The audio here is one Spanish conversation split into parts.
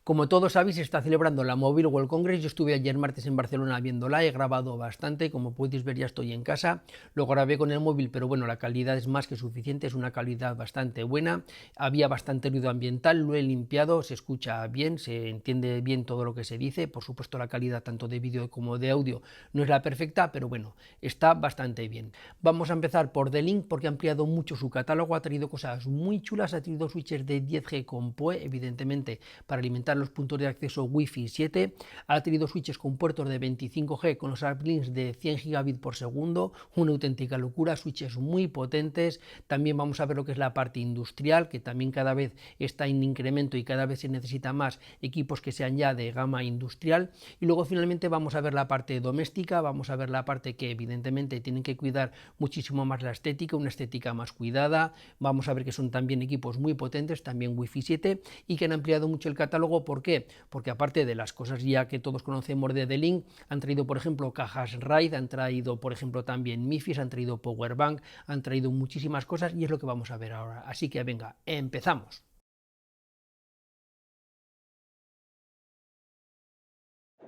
Como todos sabéis, se está celebrando la Mobile World Congress. Yo estuve ayer martes en Barcelona viéndola, he grabado bastante, como podéis ver ya estoy en casa, lo grabé con el móvil, pero bueno, la calidad es más que suficiente, es una calidad bastante buena, había bastante ruido ambiental, lo he limpiado, se escucha bien, se entiende bien todo lo que se dice, por supuesto la calidad tanto de vídeo como de audio no es la perfecta, pero bueno, está bastante bien. Vamos a empezar por D-Link porque ha ampliado mucho su catálogo, ha traído cosas muy chulas, ha traído switches de 10G con PoE, evidentemente para alimentar los puntos de acceso Wi-Fi 7, ha tenido switches con puertos de 25G con los uplinks de 100 gigabits por segundo, una auténtica locura, switches muy potentes. También vamos a ver lo que es la parte industrial, que también cada vez está en incremento y cada vez se necesita más equipos que sean ya de gama industrial. Y luego finalmente vamos a ver la parte doméstica, vamos a ver la parte que evidentemente tienen que cuidar muchísimo más la estética, una estética más cuidada. Vamos a ver que son también equipos muy potentes, también Wi-Fi 7, y que han ampliado mucho el catálogo. ¿Por qué? Porque aparte de las cosas ya que todos conocemos de D-Link, han traído por ejemplo cajas RAID, han traído por ejemplo también MIFIs, han traído Powerbank, han traído muchísimas cosas y es lo que vamos a ver ahora. Así que venga, empezamos.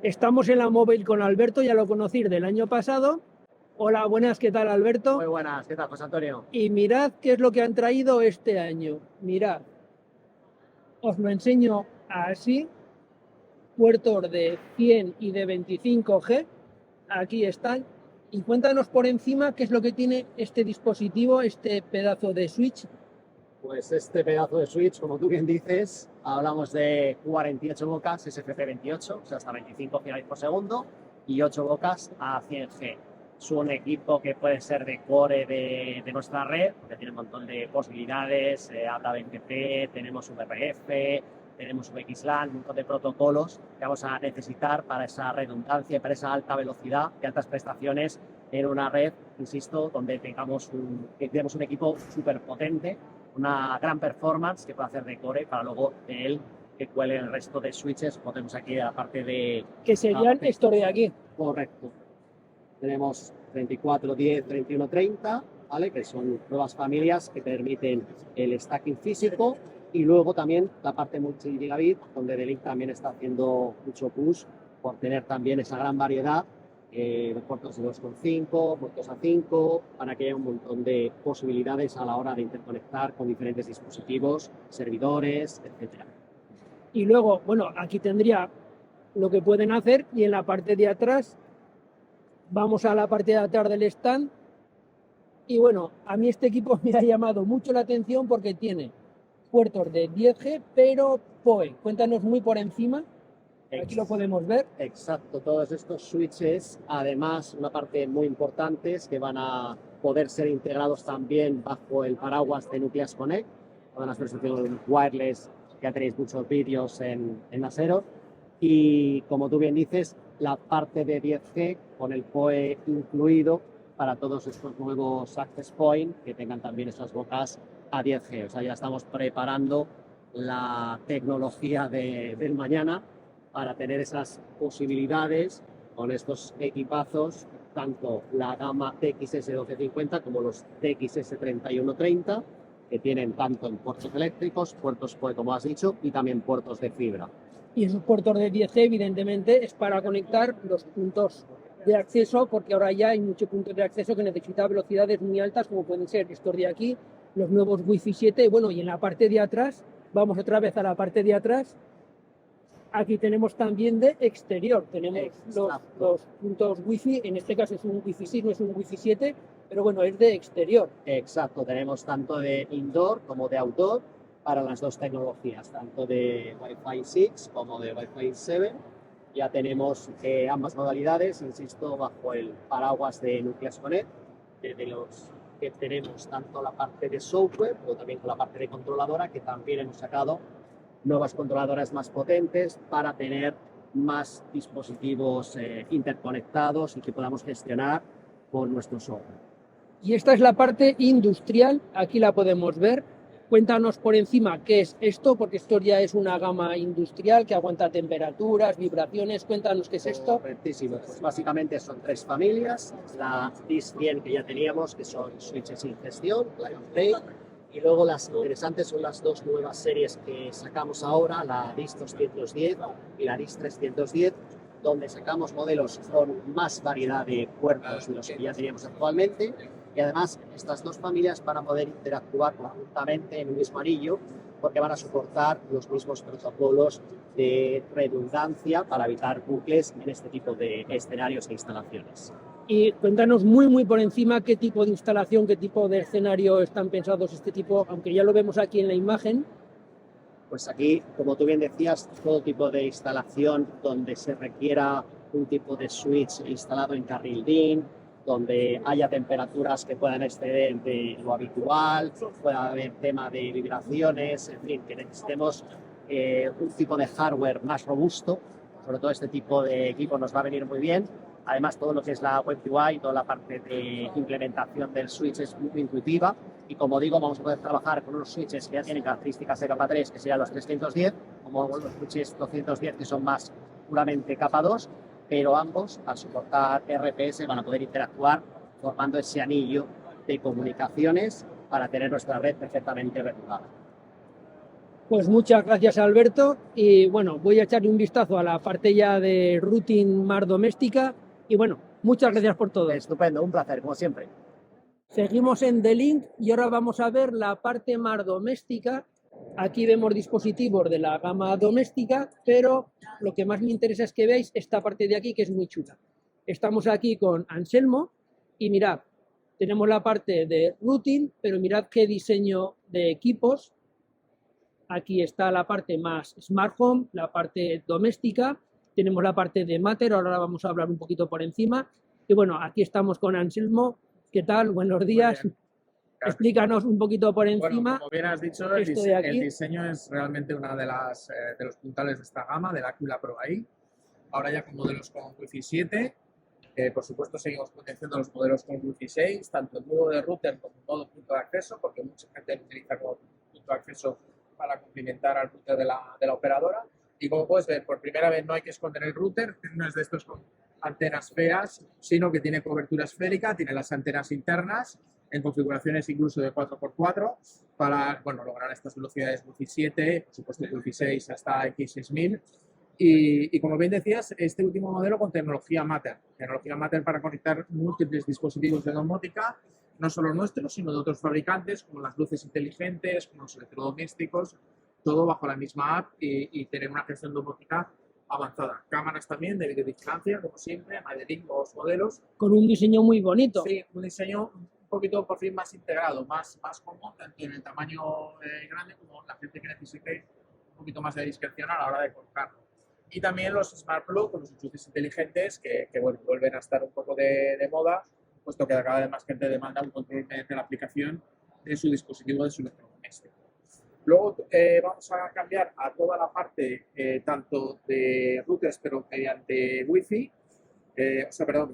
Estamos en la Mobile con Alberto, ya lo conocí del año pasado. Hola, buenas, ¿qué tal Alberto? Muy buenas, ¿qué tal, José Antonio? Y mirad qué es lo que han traído este año. Mirad, os lo enseño así, puertos de 100 y de 25G, aquí están. Y cuéntanos por encima qué es lo que tiene este dispositivo, este pedazo de switch. Pues este pedazo de switch, como tú bien dices, hablamos de 48 bocas SFP28, o sea, hasta 25 gigabits por segundo, y 8 bocas a 100G. Es un equipo que puede ser de core de nuestra red, que tiene un montón de posibilidades, habla BGP, tenemos VRF, tenemos VXLAN, un montón de protocolos que vamos a necesitar para esa redundancia y para esa alta velocidad y altas prestaciones en una red, insisto, donde tengamos un equipo súper potente, una gran performance que puede hacer de core para luego de él que cuele el resto de switches. Ponemos aquí la parte de... Que serían estos de aquí. Correcto. Tenemos 34, 10, 31, 30, ¿vale? Que son nuevas familias que permiten el stacking físico. Y luego también la parte multi-gigabit, donde D-Link también está haciendo mucho push por tener también esa gran variedad de puertos de 2.5, puertos a 5, para que haya un montón de posibilidades a la hora de interconectar con diferentes dispositivos, servidores, etcétera. Y luego, bueno, aquí tendría lo que pueden hacer y en la parte de atrás, vamos a la parte de atrás del stand. Y bueno, a mí este equipo me ha llamado mucho la atención porque tiene puertos de 10G, pero PoE. Cuéntanos muy por encima. Aquí lo podemos ver. Exacto, todos estos switches, además, una parte muy importante es que van a poder ser integrados también bajo el paraguas de Nucleus Connect, todas las versiones wireless, ya tenéis muchos vídeos en Nasero. Y como tú bien dices, la parte de 10G con el PoE incluido para todos estos nuevos access point que tengan también esas bocas a 10G. O sea, ya estamos preparando la tecnología del mañana para tener esas posibilidades con estos equipazos, tanto la gama TXS 1250 como los TXS 3130, que tienen tanto en puertos eléctricos, puertos PoE, como has dicho, y también puertos de fibra. Y esos puertos de 10G, evidentemente, es para conectar los puntos de acceso, porque ahora ya hay muchos puntos de acceso que necesitan velocidades muy altas, como pueden ser estos de aquí, los nuevos Wi-Fi 7. Bueno, y en la parte de atrás, vamos otra vez a la parte de atrás. Aquí tenemos también de exterior, tenemos los puntos Wi-Fi, en este caso es un Wi-Fi 6, no es un Wi-Fi 7, pero bueno, es de exterior. Exacto, tenemos tanto de indoor como de outdoor para las dos tecnologías, tanto de Wi-Fi 6 como de Wi-Fi 7. Ya tenemos ambas modalidades, insisto, bajo el paraguas de Nucleus Connect, de los que tenemos tanto la parte de software, pero también con la parte de controladora, que también hemos sacado nuevas controladoras más potentes para tener más dispositivos interconectados y que podamos gestionar con nuestro software. Y esta es la parte industrial, aquí la podemos ver. Cuéntanos por encima qué es esto, porque esto ya es una gama industrial que aguanta temperaturas, vibraciones. Cuéntanos qué es esto. Correctísimo. Pues básicamente son tres familias. La DIS 100 que ya teníamos, que son switches sin gestión, Lion Play. Y luego las interesantes son las dos nuevas series que sacamos ahora, la RIS 210 y la RIS 310, donde sacamos modelos con más variedad de puertos de los que ya teníamos actualmente. Y además, estas dos familias van a poder interactuar conjuntamente en un mismo anillo, porque van a soportar los mismos protocolos de redundancia para evitar bucles en este tipo de escenarios e instalaciones. Y cuéntanos muy por encima qué tipo de instalación, qué tipo de escenario están pensados este tipo, aunque ya lo vemos aquí en la imagen. Pues aquí, como tú bien decías, todo tipo de instalación donde se requiera un tipo de switch instalado en carril DIN, donde haya temperaturas que puedan exceder de lo habitual, pueda haber tema de vibraciones, en fin, que necesitemos un tipo de hardware más robusto. Sobre todo este tipo de equipo nos va a venir muy bien. Además, todo lo que es la web UI, toda la parte de implementación del switch es muy intuitiva. Y como digo, vamos a poder trabajar con unos switches que ya tienen características de capa 3, que serían los 310, como los switches 210, que son más puramente capa 2, pero ambos, al soportar RPS, van a poder interactuar formando ese anillo de comunicaciones para tener nuestra red perfectamente regulada. Pues muchas gracias, Alberto. Y bueno, voy a echarle un vistazo a la parte ya de routing más doméstica. Y bueno, muchas gracias por todo. Estupendo, un placer, como siempre. Seguimos en The Link y ahora vamos a ver la parte más doméstica. Aquí vemos dispositivos de la gama doméstica, pero lo que más me interesa es que veáis esta parte de aquí, que es muy chula. Estamos aquí con Anselmo y mirad, tenemos la parte de routing, pero mirad qué diseño de equipos. Aquí está la parte más Smart Home, la parte doméstica. Tenemos la parte de Matter, ahora vamos a hablar un poquito por encima. Y bueno, aquí estamos con Anselmo. ¿Qué tal? Buenos días. Explícanos un poquito por encima. Bueno, como bien has dicho, el diseño es realmente una de los puntales de esta gama, del Aquila Pro AI. Ahora ya con modelos con Wi-Fi 7. Por supuesto, seguimos potenciando los modelos con Wi-Fi 6, tanto en modo de router como en modo punto de acceso, porque mucha gente lo utiliza como punto de acceso para complementar al router de la operadora. Y como puedes ver, por primera vez no hay que esconder el router, no es de estos con antenas feas, sino que tiene cobertura esférica, tiene las antenas internas en configuraciones incluso de 4x4 para lograr estas velocidades Wi-Fi 7, por supuesto Wi-Fi 6 hasta X6000. Y como bien decías, este último modelo con tecnología Matter para conectar múltiples dispositivos de domótica, no solo nuestros, sino de otros fabricantes, como las luces inteligentes, como los electrodomésticos, todo bajo la misma app y tener una gestión domótica avanzada. Cámaras también de videovigilancia, como siempre, MyDelink, nuevos modelos. Con un diseño muy bonito. Sí, un diseño un poquito por fin más integrado, más cómodo, tanto en el tamaño grande como la gente que necesite un poquito más de discreción a la hora de colocarlo. Y también los Smart Plug, con los enchufes inteligentes, que vuelven a estar un poco de moda, puesto que cada vez más gente demanda un control mediante la aplicación de su dispositivo, de su electrodoméstico. Luego vamos a cambiar a toda la parte tanto de routers, pero mediante Wi-Fi,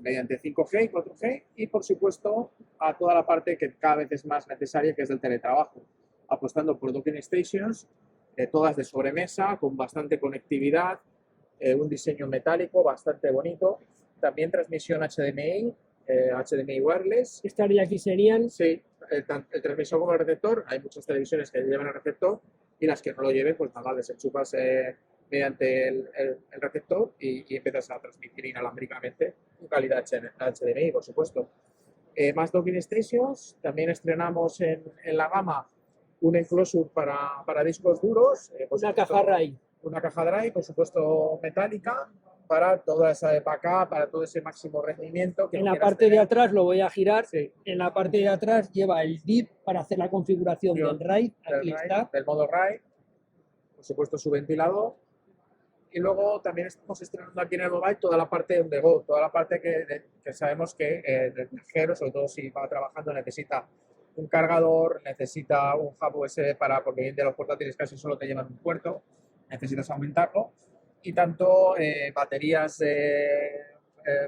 mediante 5G y 4G, y por supuesto a toda la parte que cada vez es más necesaria, que es del teletrabajo, apostando por docking stations, todas de sobremesa, con bastante conectividad, un diseño metálico bastante bonito, también transmisión HDMI, HDMI wireless. Estas de aquí serían... Sí, el transmisor como el receptor. Hay muchas televisiones que llevan el receptor y las que no lo lleven, pues nada, desenchufas mediante el receptor y empiezas a transmitir inalámbricamente con calidad HDMI, por supuesto. Más docking stations. También estrenamos en la gama un enclosure para discos duros. Una caja RAID. Una caja drive, por supuesto, metálica, para toda esa backup, para todo ese máximo rendimiento. En la parte de atrás lo voy a girar. Sí. En la parte de atrás lleva el DIP para hacer la configuración del RAID. Aquí está. Del modo RAID. Por supuesto, su ventilador. Y luego también estamos estrenando aquí en el mobile toda la parte on the go, toda la parte que sabemos que el viajero, sobre todo si va trabajando, necesita un cargador, necesita un hub USB porque bien de los portátiles casi solo te llevan un puerto. Necesitas aumentarlo, y tanto baterías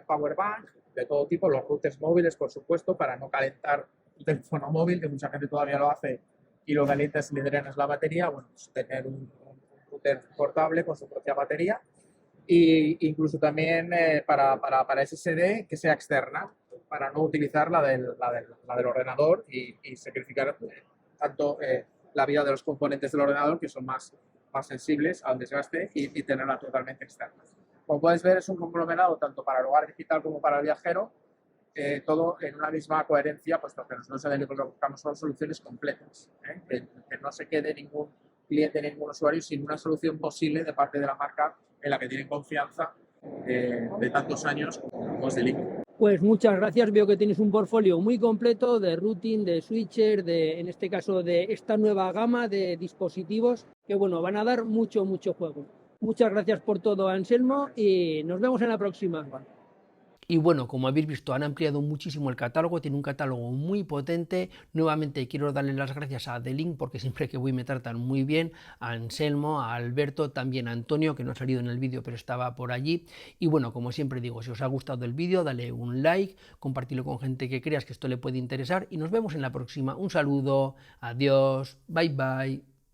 power bank de todo tipo, los routers móviles, por supuesto, para no calentar tu teléfono móvil, que mucha gente todavía lo hace y lo calientas y le drenas la batería. Bueno, pues tener un router portable con su propia batería, e incluso también para SSD que sea externa, para no utilizar la del ordenador y sacrificar tanto la vida de los componentes del ordenador, que son más sensibles al desgaste, y tenerla totalmente externa. Como puedes ver, es un conglomerado tanto para el hogar digital como para el viajero, todo en una misma coherencia, puesto que nosotros en Delic lo que buscamos son soluciones completas, que no se quede ningún cliente ni ningún usuario sin una solución posible de parte de la marca en la que tienen confianza de tantos años como es Delic. Pues muchas gracias, veo que tienes un portfolio muy completo de routing, de switcher, en este caso de esta nueva gama de dispositivos que bueno, van a dar mucho juego. Muchas gracias por todo, Anselmo, y nos vemos en la próxima. Y bueno, como habéis visto, han ampliado muchísimo el catálogo, tiene un catálogo muy potente. Nuevamente quiero darle las gracias a Delic porque siempre que voy me tratan muy bien, a Anselmo, a Alberto, también a Antonio, que no ha salido en el vídeo pero estaba por allí. Y bueno, como siempre digo, si os ha gustado el vídeo, dale un like, compartidlo con gente que creas que esto le puede interesar y nos vemos en la próxima. Un saludo, adiós, bye bye.